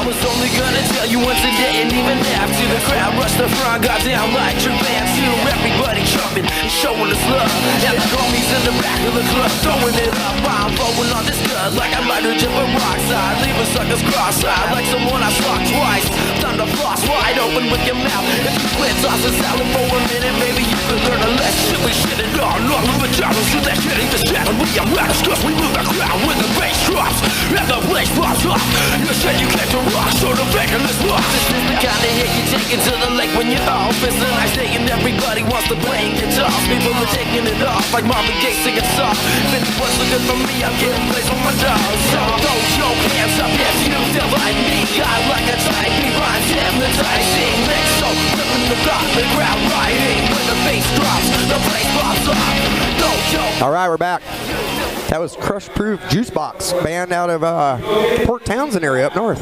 I was only gonna tell you once a day, and even after the crowd rushed the front, got down like your band too. Everybody jumping and showing us love, and the homies in the back of the club throwing it up. I'm rolling on this gut like I might have jumped a rock side, leaving suckers cross-eyed like someone I struck twice. Time to floss wide open with your mouth. If you quit tossing salad for a minute, maybe you could learn a lesson. We shit it all off of the jobbers, so that shit ain't the shit. And we are rattles, cause we move the crowd when the bass drops and the place pops off. You said you came to rock, so the bacon is lost. This is the kind of hit you take into the lake when you're off. It's a nice day and everybody wants to play guitars. People are taking it off like Marvin Gaye singing soft. If it was looking for me, I'm getting plays with my dogs. So throw your hands up if you feel like me. I like a tight beat, rhymes hypnotizing. Mix so flipping the block, the crowd riding. When the bass drops, the place pops off. All right, we're back. That was Crush Proof Juice Box, band out of Port Townsend area up north.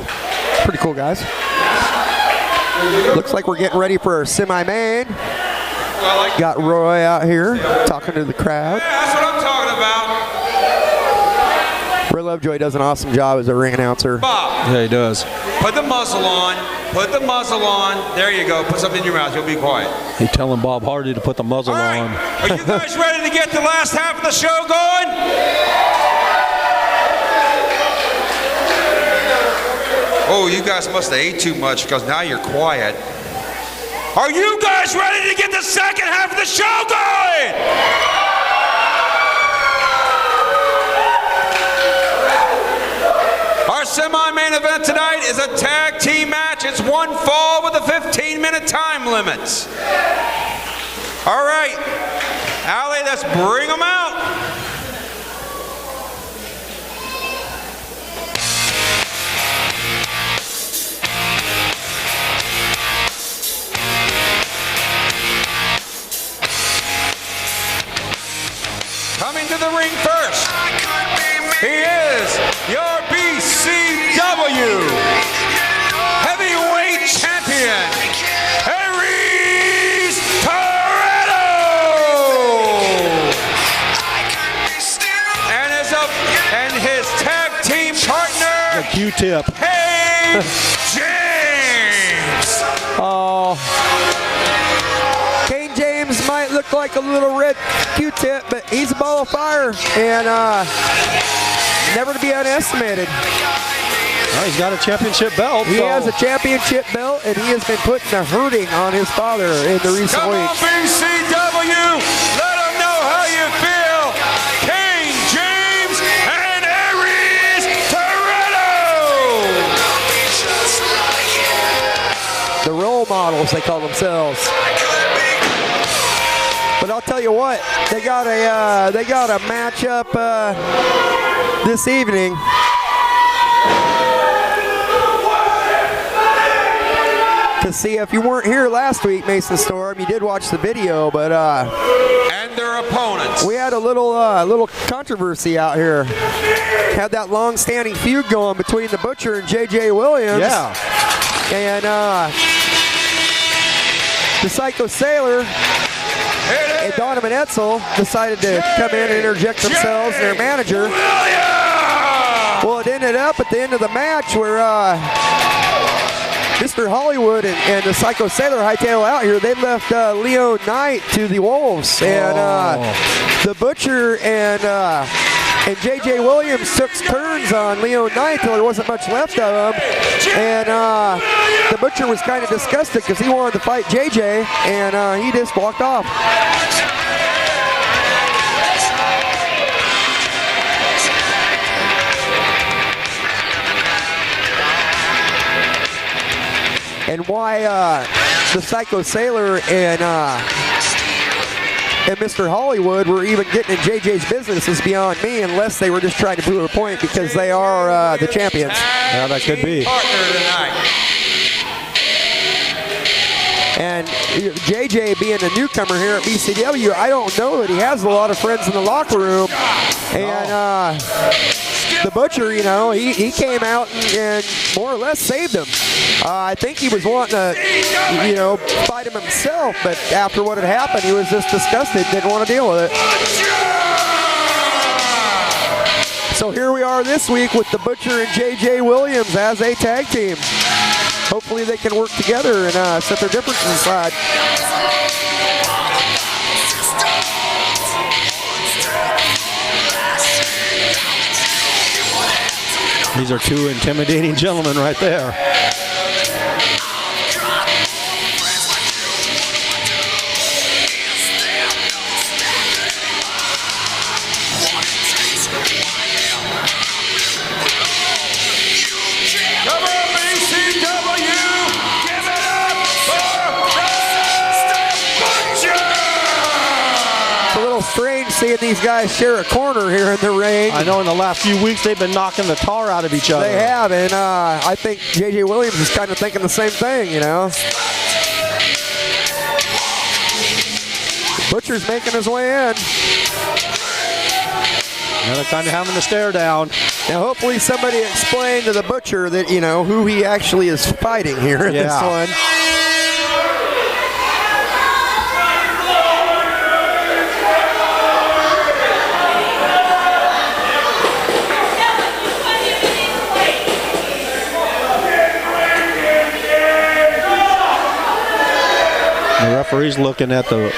Pretty cool, guys. Looks like we're getting ready for our semi-main. Got Roy out here talking to the crowd. Yeah, that's what I'm talking about. Ray Lovejoy does an awesome job as a ring announcer. Bob. Yeah, he does. Put the muzzle on. Put the muzzle on. There you go. Put something in your mouth. You'll be quiet. He's telling Bob Hardy to put the muzzle All right. on. Are you guys ready to get the last half of the show going? Oh, you guys must have ate too much because now you're quiet. Are you guys ready to get the second half of the show going? Our semi-main event tonight is a tag team match. It's one fall with a 15-minute time limit. All right, Allie, let's bring them out. Coming to the ring first, he is your BCW heavyweight champion, Toretto! And his tag team partner, The Q-tip. Kane James! Oh. Kane James might look like a little red Q-tip, but he's a ball of fire and never to be underestimated. Well, he's got a championship belt. He has a championship belt, and he has been putting a hurting on his father in the recent Come on, weeks. BCW! Let them know how you feel! Kane James and Toretto! The role models, they call themselves. But I'll tell you what, they got a matchup this evening. To see, if you weren't here last week, Mason Storm, you did watch the video, but and their opponents. We had a little controversy out here. Had that long-standing feud going between the Butcher and J.J. Williams. Yeah. And the Psycho Sailor and Donovan Etzel decided to come in and interject themselves and their manager. Well, it ended up at the end of the match where Mr. Hollywood and the Psycho Sailor hightail out here. They left Leo Knight to the Wolves, and the Butcher and J.J. Williams took turns on Leo Knight till there wasn't much left of him, and the Butcher was kind of disgusted because he wanted to fight J.J. and he just walked off. And why the Psycho Sailor and Mr. Hollywood were even getting in JJ's business is beyond me, unless they were just trying to prove a point because they are the champions. Yeah, that could be. And JJ being a newcomer here at BCW, I don't know that he has a lot of friends in the locker room. And the Butcher, you know, he came out and more or less saved him. I think he was wanting to, you know, fight him himself, but after what had happened, he was just disgusted, didn't want to deal with it. So here we are this week with the Butcher and JJ Williams as a tag team. Hopefully they can work together and set their differences aside. These are two intimidating gentlemen right there. Come on, BCW! Give it up for the Butcher! It's a little strange seeing these guys share a corner here in the ring. I know in the last few weeks they've been knocking the tar out of each other. They have, and I think JJ Williams is kind of thinking the same thing, you know. Butcher's making his way in. Now they're kind of having to stare down. Now hopefully somebody explain to the Butcher that, you know, who he actually is fighting here in this one. The referee's looking at the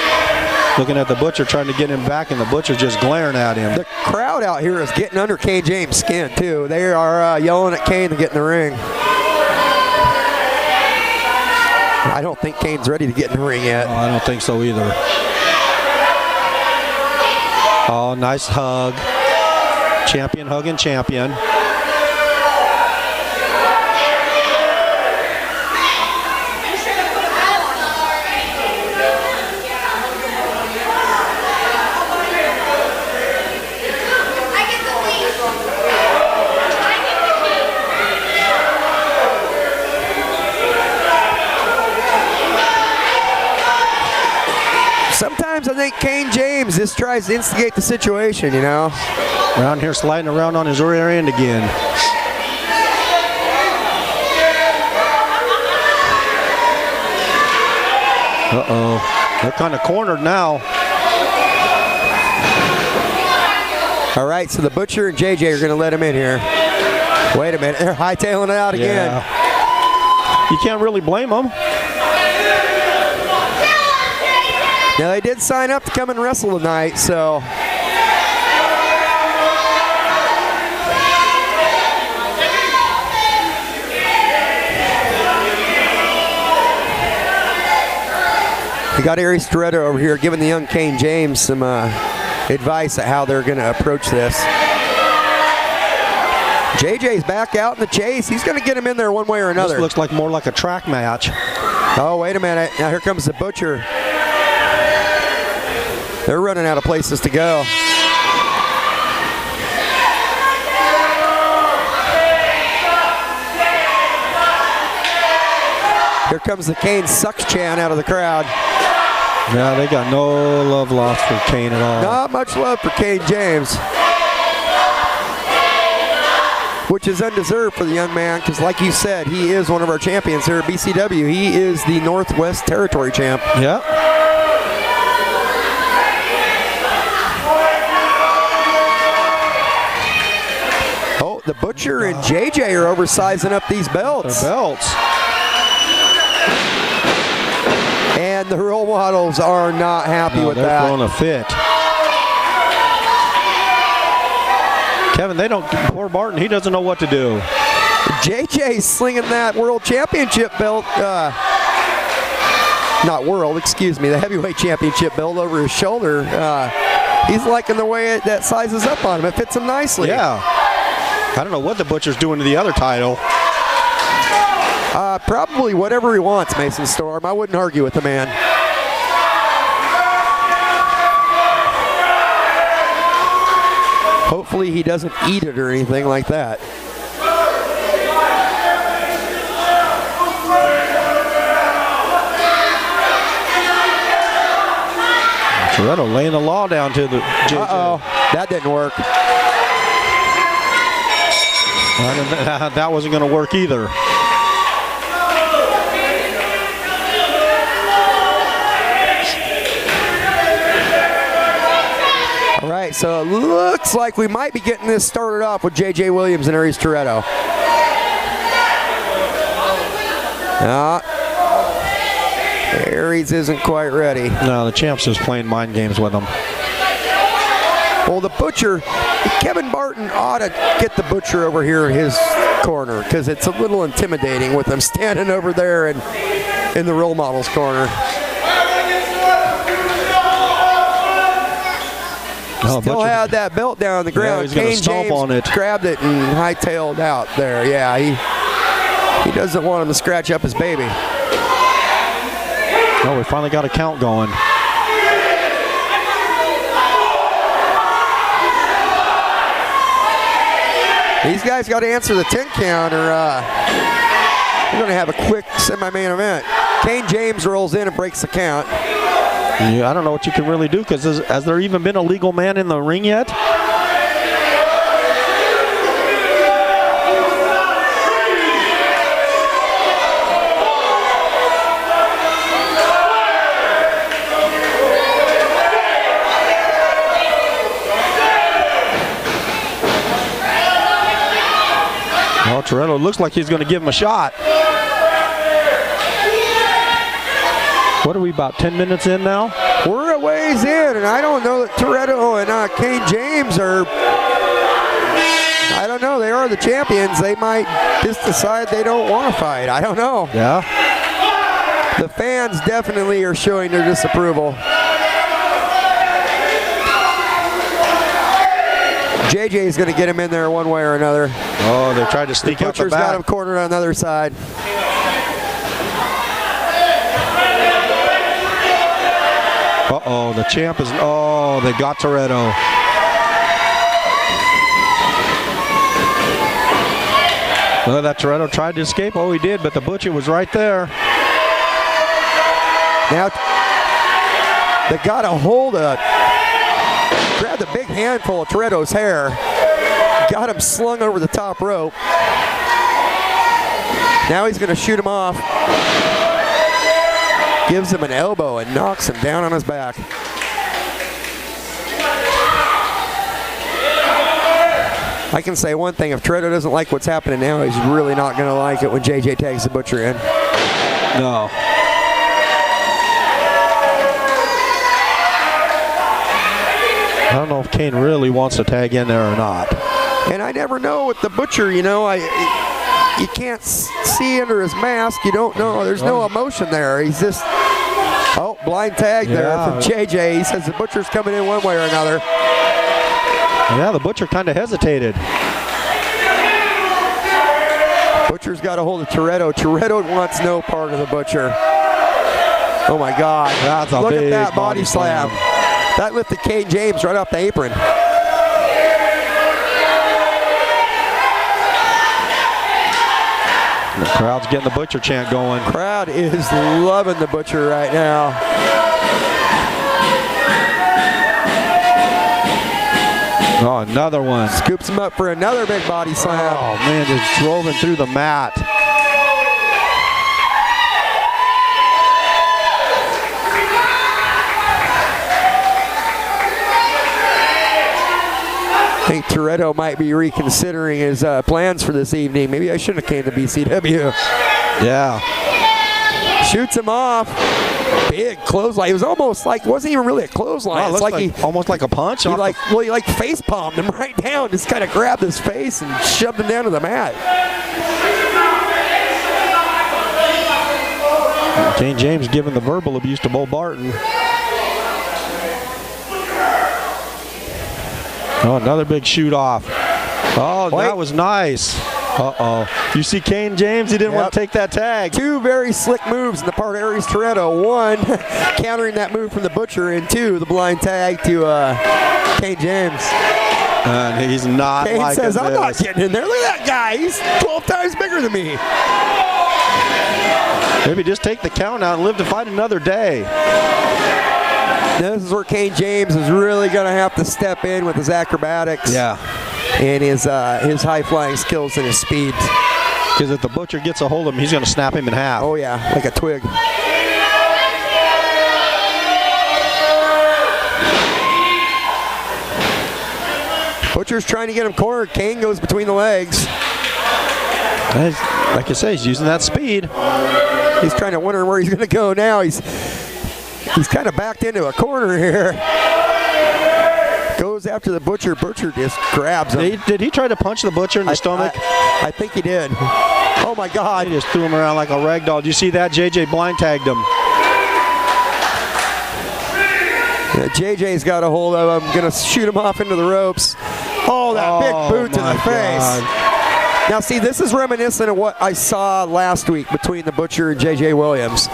Butcher, trying to get him back, and the Butcher's just glaring at him. The crowd out here is getting under Kane James' skin, too. They are yelling at Kane to get in the ring. I don't think Kane's ready to get in the ring yet. Oh, I don't think so either. Oh, nice hug. Champion hugging champion. Sometimes I think Kane James just tries to instigate the situation, you know. Around here sliding around on his rear end again. Uh-oh. They're kind of cornered now. All right, so the Butcher and JJ are going to let him in here. Wait a minute, they're hightailing it out again. Yeah. You can't really blame them. Now, they did sign up to come and wrestle tonight, so. We got Aries Toretto over here giving the young Kane James some advice at how they're going to approach this. JJ's back out in the chase. He's going to get him in there one way or another. This looks like more like a track match. Oh, wait a minute. Now here comes the Butcher. They're running out of places to go. Here comes the Kane sucks chant out of the crowd. Yeah, they got no love lost for Kane at all. Not much love for Kane James, which is undeserved for the young man because, like you said, he is one of our champions here at BCW. He is the Northwest Territory champ. Yeah. Oh, the Butcher and JJ are oversizing up these belts. Their belts. And the role models are not happy with they're that. throwing a fit. Kevin, poor Barton, he doesn't know what to do. JJ's slinging that world championship belt, not world, excuse me, the heavyweight championship belt over his shoulder. He's liking the way that sizes up on him. It fits him nicely. Yeah. I don't know what the Butcher's doing to the other title. Probably whatever he wants, Mason Storm. I wouldn't argue with the man. Hopefully he doesn't eat it or anything like that. Toretto laying the law down to the JJ. Uh-oh, that didn't work. That wasn't going to work either. All right, right, so it looks like we might be getting this started off with J.J. Williams and Aries Toretto. Aries isn't quite ready. No, the champ's just playing mind games with him. Well, the Butcher, Kevin Barton ought to get the Butcher over here in his corner because it's a little intimidating with him standing over there and in the role model's corner. Still had that belt down on the ground. Yeah, he's Kane James on it. Grabbed it and hightailed out there. Yeah, he doesn't want him to scratch up his baby. Oh, we finally got a count going. These guys got to answer the 10 count or we're going to have a quick semi-main event. Kane James rolls in and breaks the count. Yeah, I don't know what you can really do because has there even been a legal man in the ring yet? Oh, Toretto looks like he's going to give him a shot. What are we, about 10 minutes in now? We're a ways in, and I don't know that Toretto and Kane James are, I don't know, they are the champions. They might just decide they don't want to fight. I don't know. Yeah. The fans definitely are showing their disapproval. JJ is going to get him in there one way or another. Oh, they tried to sneak out the Butcher's back. got him cornered on the other side. Uh-oh, the champ is, oh, they got Toretto. Well, that Toretto tried to escape. Oh, he did, but the Butcher was right there. Now, they got a hold of, grabbed a big handful of Toretto's hair, got him slung over the top rope. Now he's going to shoot him off. Gives him an elbow and knocks him down on his back. I can say one thing, if Toretto doesn't like what's happening now, he's really not going to like it when JJ tags the Butcher in. No. I don't know if Kane really wants to tag in there or not. And I never know with the Butcher, you know, you can't see under his mask. You don't know. There's no emotion there. He's just, oh, blind tag there from JJ. He says the Butcher's coming in one way or another. Yeah, the Butcher kind of hesitated. Butcher's got a hold of Toretto. Toretto wants no part of the Butcher. Oh my God. That's a Look big at that body slam. That lifted Kane James right off the apron. The crowd's getting the Butcher chant going. Crowd is loving the Butcher right now. Oh, another one. Scoops him up for another big body slam. Oh, man, just drove him through the mat. I think Toretto might be reconsidering his plans for this evening. Maybe I shouldn't have came to BCW. Yeah. Shoots him off. Big clothesline. It was almost like, it wasn't even really a clothesline. Oh, it's like he almost like a punch. he like face palmed him right down. Just kind of grabbed his face and shoved him down to the mat. Kane James giving the verbal abuse to Bo Barton. Oh, another big shoot off. Oh, that was nice. Uh-oh. You see Kane James, he didn't want to take that tag. Two very slick moves on the part of Aries Toretto. One, countering that move from the Butcher, and two, the blind tag to Kane James. And he's not Kane liking says, I'm not this. getting in there. Look at that guy. He's 12 times bigger than me. Maybe just take the count out and live to fight another day. This is where Kane James is really going to have to step in with his acrobatics. Yeah. And his high-flying skills and his speed. Because if the Butcher gets a hold of him, he's going to snap him in half. Oh, yeah, like a twig. Butcher's trying to get him cornered. Kane goes between the legs. Like I say, he's using that speed. He's trying to wonder where he's going to go now. He's kind of backed into a corner here. Goes after the Butcher. Butcher just grabs him. Did he try to punch the Butcher in the stomach? I think he did. Oh my God. He just threw him around like a rag doll. Did you see that? JJ blind tagged him. Yeah, JJ's got a hold of him. Going to shoot him off into the ropes. Oh, that big boot to the face. Now, see, this is reminiscent of what I saw last week between the Butcher and J.J. Williams.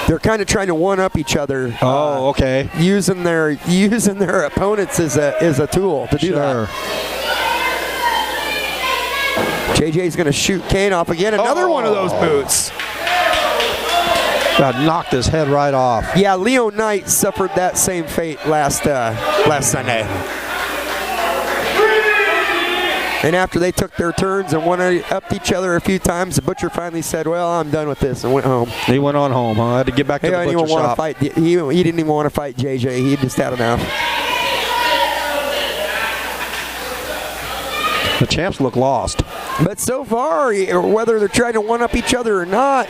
They're kind of trying to one-up each other. Oh, okay. Using their opponents as a tool to do that. J.J.'s going to shoot Kane off again. Another one of those boots. That knocked his head right off. Yeah, Leo Knight suffered that same fate last Sunday. And after they took their turns and one-upped each other a few times, the Butcher finally said, well, I'm done with this, and went home. He went on home, huh? Had to get back to the Butcher shop. He didn't even want to fight JJ. He just had enough. The champs look lost. But so far, whether they're trying to one-up each other or not,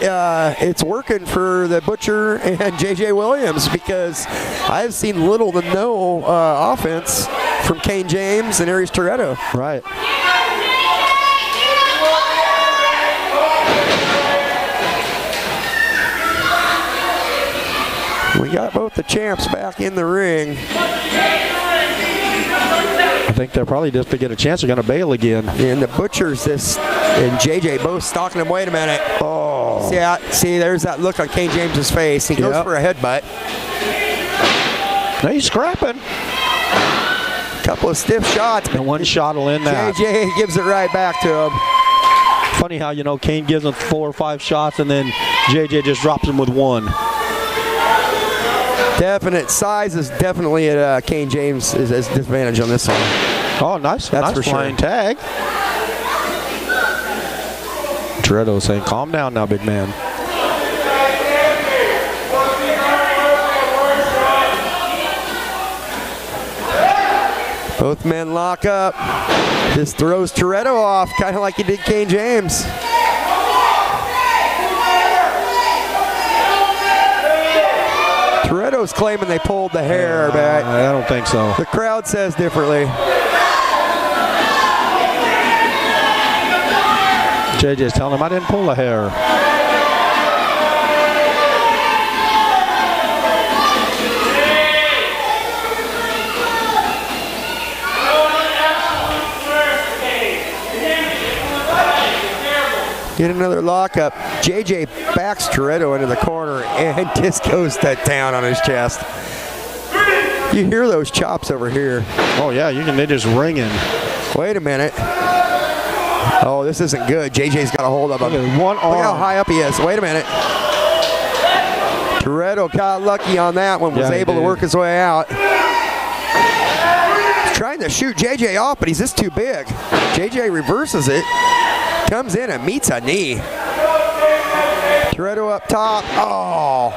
it's working for the Butcher and J.J. Williams, because I've seen little to no offense from Kane James and Aries Toretto. Right. We got both the champs back in the ring. I think they're probably, just to get a chance, they're going to bail again. And the Butchers and JJ both stalking him. Wait a minute. Oh. See, there's that look on Kane James's face. He goes for a headbutt. Now he's scrapping. Couple of stiff shots. And one shot will end that. JJ gives it right back to him. Funny how, Kane gives him 4 or 5 shots and then JJ just drops him with one. Definite size is definitely at Kane James' is disadvantage on this one. Oh, nice. That's nice for flying sure. Tag. Toretto saying, calm down now, big man. Both men lock up. This throws Toretto off, kind of like he did Kane James. Toretto's claiming they pulled the hair, but I don't think so. The crowd says differently. JJ's telling him, I didn't pull the hair. Get another lockup. JJ backs Toretto into the corner and just goes to town on his chest. You hear those chops over here. Oh, yeah, they're just ringing. Wait a minute. Oh, this isn't good. JJ's got a hold of him. One arm. Look how high up he is. Wait a minute. Toretto got lucky on that one, was able to work his way out. He's trying to shoot JJ off, but he's just too big. JJ reverses it. Comes in and meets a knee. Toretto up top. Oh.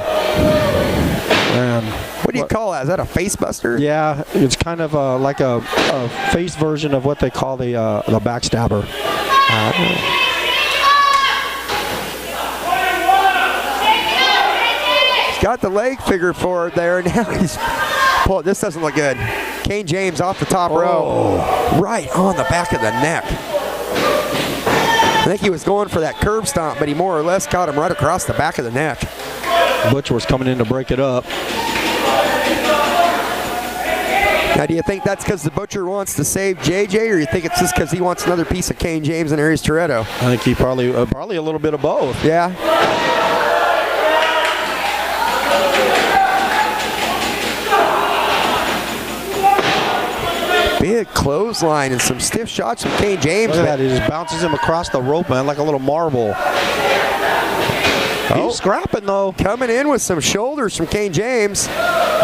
Man. What do you call that? Is that a face buster? Yeah, it's kind of like a face version of what they call the backstabber. He's got the leg figure forward there. Now he's pulled. This doesn't look good. Kane James off the top row. Right on the back of the neck. I think he was going for that curb stomp, but he more or less caught him right across the back of the neck. Butcher was coming in to break it up. Now, do you think that's because the Butcher wants to save JJ, or you think it's just because he wants another piece of Kane James and Aries Toretto? I think he probably a little bit of both. Yeah. Big clothesline and some stiff shots from Kane James. Look at that. He just bounces him across the rope, man, like a little marble. He's scrapping, though. Coming in with some shoulders from Kane James.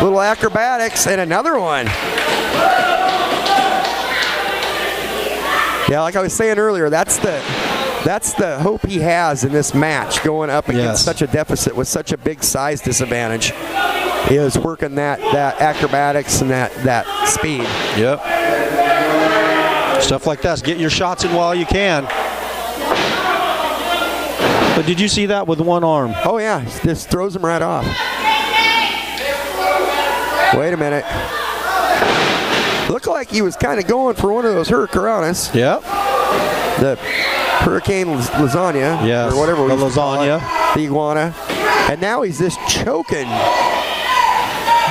Little acrobatics, and another one. Yeah, like I was saying earlier, that's the hope he has in this match, going up against such a deficit with such a big size disadvantage. He is working that acrobatics and that speed. Yep. Stuff like that. Get your shots in while you can. But did you see that with one arm? Oh, yeah. Just throws him right off. Wait a minute. Looked like he was kind of going for one of those hurricanranas. Yep. The hurricane lasagna. Yes, or whatever. the we used to call lasagna. it, the iguana. And now he's just choking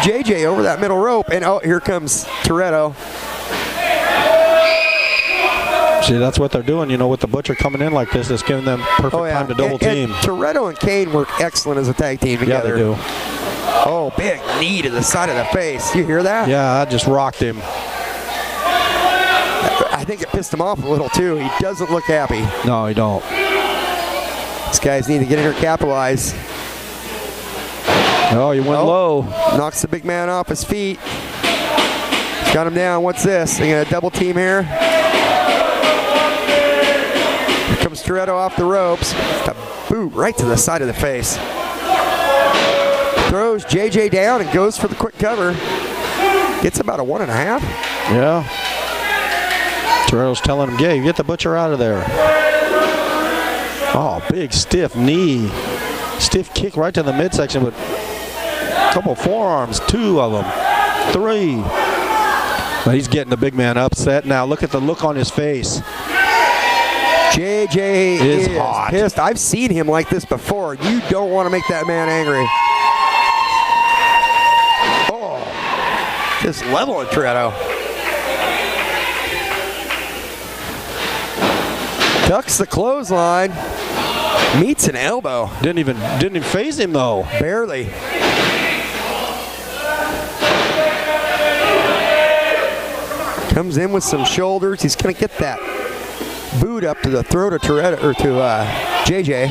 JJ over that middle rope. And oh, here comes Toretto. See, that's what they're doing, you know, with the Butcher coming in like this. It's giving them perfect time to double team. And Toretto and Kane work excellent as a tag team together. Yeah, they do. Oh, big knee to the side of the face. You hear that? Yeah, I just rocked him. I think it pissed him off a little, too. He doesn't look happy. No, he don't. These guys need to get in here, capitalize. Oh, he went low. Knocks the big man off his feet. Got him down. What's this? They got a double team here. Here comes Toretto off the ropes. A boot right to the side of the face. Throws JJ down and goes for the quick cover. Gets about a 1.5. Yeah. Toretto's telling him, "Gabe, get the Butcher out of there." Oh, big stiff knee. Stiff kick right to the midsection with a couple forearms, 2 of them, 3. But he's getting the big man upset now. Look at the look on his face. JJ is is hot. pissed. I've seen him like this before. You don't want to make that man angry. Oh, just leveling Toretto. Ducks the clothesline. Meets an elbow. Didn't even phase him though. Barely. Comes in with some shoulders. He's going to get that boot up to the throat of Toretto, or to JJ.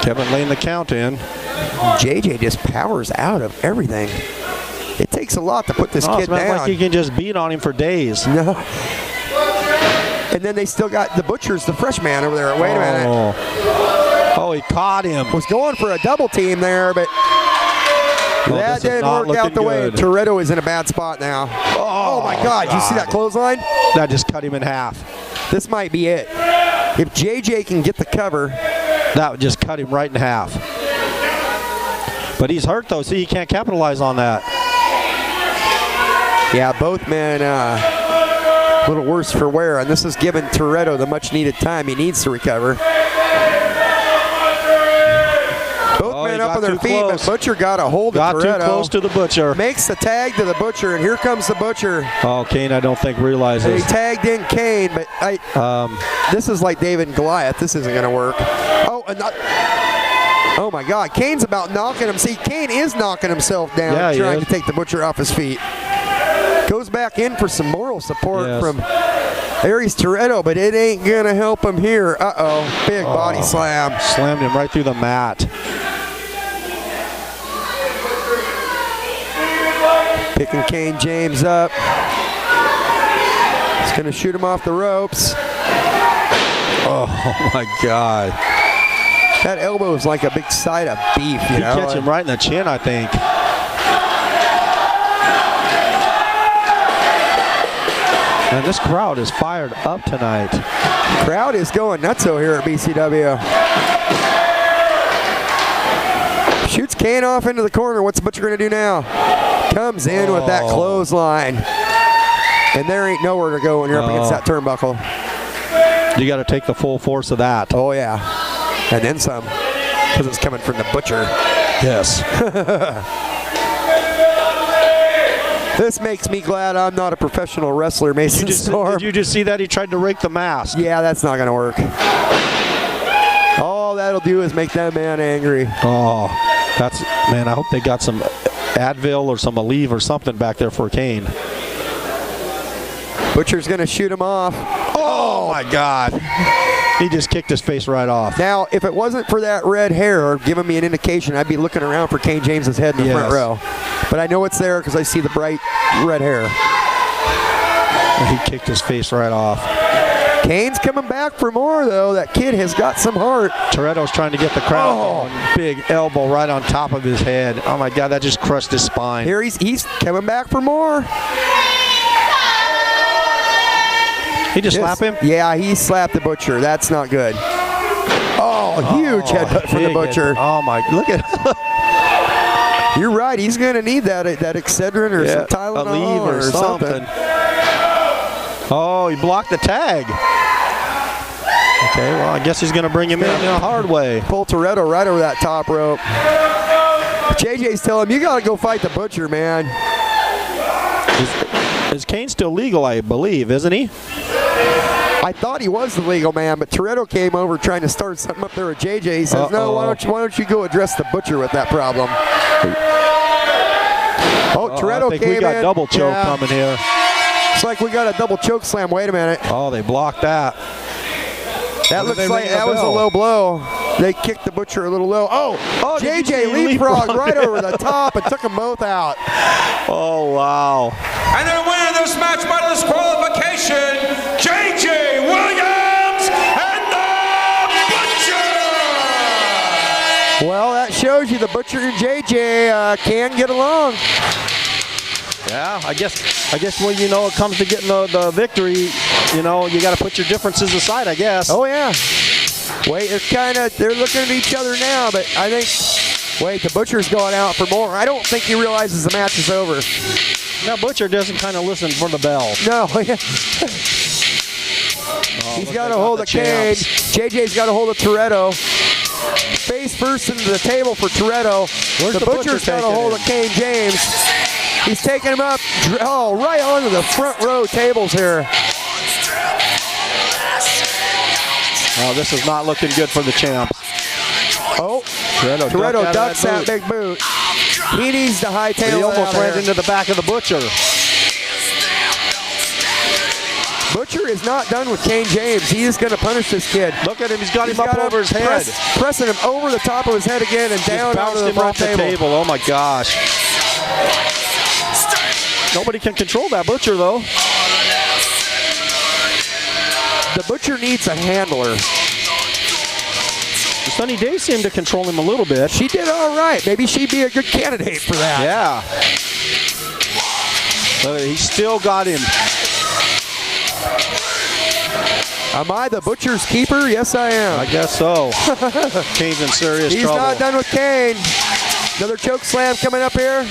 Kevin laying the count in. JJ just powers out of everything. It takes a lot to put this kid It's not down. like you can just beat on him for days. No. And then they still got the Butcher's, the fresh man over there. Wait a minute. Oh, he caught him. Was going for a double team there, but that this is didn't not work out the looking way. good. Toretto is in a bad spot now. Oh my God. You see that clothesline? That just cut him in half. This might be it. If JJ can get the cover. That would just cut him right in half. But he's hurt though. See, he can't capitalize on that. Yeah, both men a little worse for wear, and this has given Toretto the much needed time he needs to recover. Both men up on their feet, but Butcher got a hold of Toretto. Got too close to the Butcher. Makes the tag to the Butcher, and here comes the Butcher. Oh, Kane, I don't think realizes. He tagged in Kane, but this is like David and Goliath. This isn't going to work. Oh my God, Kane's about knocking him. See, Kane is knocking himself down, trying to take the Butcher off his feet. Goes back in for some moral support from Aries Toretto, but it ain't going to help him here. Big body slam. Slammed him right through the mat. Picking Kane James up. He's going to shoot him off the ropes. Oh my God. That elbow is like a big side of beef, you know? He catch him right in the chin, I think. And this crowd is fired up tonight. Crowd is going nutso here at BCW. Shoots Kane off into the corner. What's the Butcher going to do now? Comes in with that clothesline. And there ain't nowhere to go when you're up against that turnbuckle. You got to take the full force of that. Oh, yeah. And then some, because it's coming from the Butcher. Yes. This makes me glad I'm not a professional wrestler, Mason Storm. Did you just see that? He tried to rake the mask. Yeah, that's not going to work. All that'll do is make that man angry. Oh, man, I hope they got some Advil or some Aleve or something back there for Kane. Butcher's going to shoot him off. Oh, my God. He just kicked his face right off. Now, if it wasn't for that red hair giving me an indication, I'd be looking around for Kane James's head in the front row. But I know it's there because I see the bright red hair. He kicked his face right off. Kane's coming back for more, though. That kid has got some heart. Toretto's trying to get the crowd going. Big elbow right on top of his head. Oh, my God, that just crushed his spine. Here he's coming back for more. He just slapped him? Yeah, he slapped the Butcher. That's not good. Oh, huge headbutt from the Butcher. Oh, my. Look at You're right. He's going to need that Excedrin or some Tylenol Aleve or something. Oh, he blocked the tag. Okay, well, I guess he's going to bring him in the hard way. Pull Toretto right over that top rope. JJ's telling him, you got to go fight the Butcher, man. Is Kane still legal, I believe, isn't he? I thought he was the legal man, but Toretto came over trying to start something up there with JJ. He says, no, why don't you go address the Butcher with that problem? Toretto I think came in. we got double choke coming here. It's like we got a double choke slam. Wait a minute. Oh, they blocked that. That looks like that was a low blow. They kicked the Butcher a little low. Oh, JJ leapfrog right over the top and took them both out. Oh, wow. And they're winning this match by disqualification, J.J. Williams and the Butcher! Well, that shows you the Butcher and JJ can get along. Yeah, I guess when it comes to getting the victory, you got to put your differences aside, I guess. Oh, yeah. Wait, they're looking at each other now, but I think, the Butcher's going out for more. I don't think he realizes the match is over. Now, Butcher doesn't kind of listen for the bell. No. He's got a hold of Kane. JJ's got a hold of Toretto. Face first into the table for Toretto. The Butcher's got a hold of Kane James. He's taking him up, right onto the front row tables here. Oh, this is not looking good for the champ. Oh, Toretto ducks that big boot. He needs to hightail. He almost ran into the back of the Butcher. Butcher is not done with Kane James. He is going to punish this kid. Look at him. He's got him up over his head. Pressing him over the top of his head again and down onto the front table. Oh, my gosh. Nobody can control that Butcher, though. The Butcher needs a handler. Sunny Day seemed to control him a little bit. She did all right. Maybe she'd be a good candidate for that. Yeah. He still got him. Am I the Butcher's keeper? Yes, I am. I guess so. Kane's in serious trouble. He's not done with Kane. Another choke slam coming up here.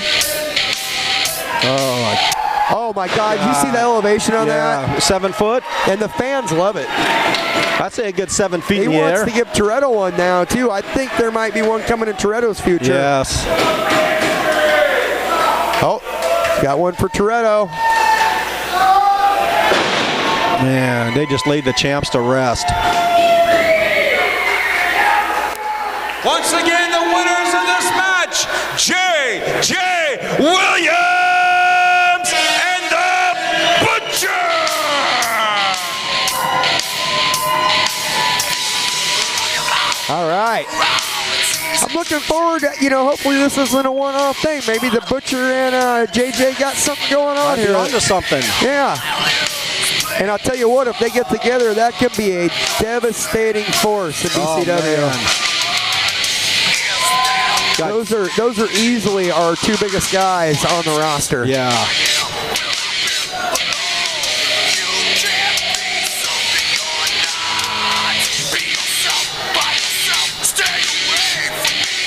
Oh my God! You see the elevation on that? 7 foot. And the fans love it. I'd say a good 7 feet in the air. He wants to give Toretto one now, too. I think there might be one coming in Toretto's future. Yes. Oh, got one for Toretto. Man, they just laid the champs to rest. Once again, the winners of this match, J.J. Williams and the Butcher! All right. I'm looking forward to, hopefully this isn't a one-off thing. Maybe the Butcher and JJ got something going on here. Onto something. Yeah. And I'll tell you what, if they get together, that could be a devastating force in BCW. Those are easily our two biggest guys on the roster. Yeah.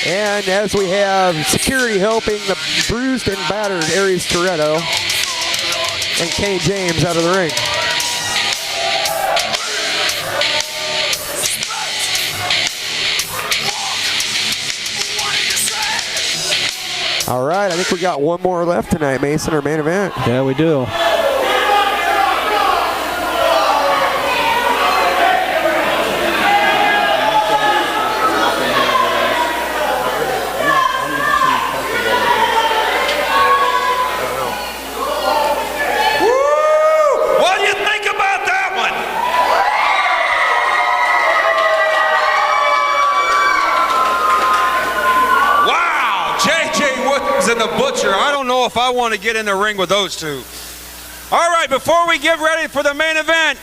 And as we have security helping the bruised and battered Aries Toretto and Kane James out of the ring. All right, I think we got one more left tonight, Mason, our main event. Yeah, we do. And the Butcher. I don't know if I want to get in the ring with those two. All right, before we get ready for the main event,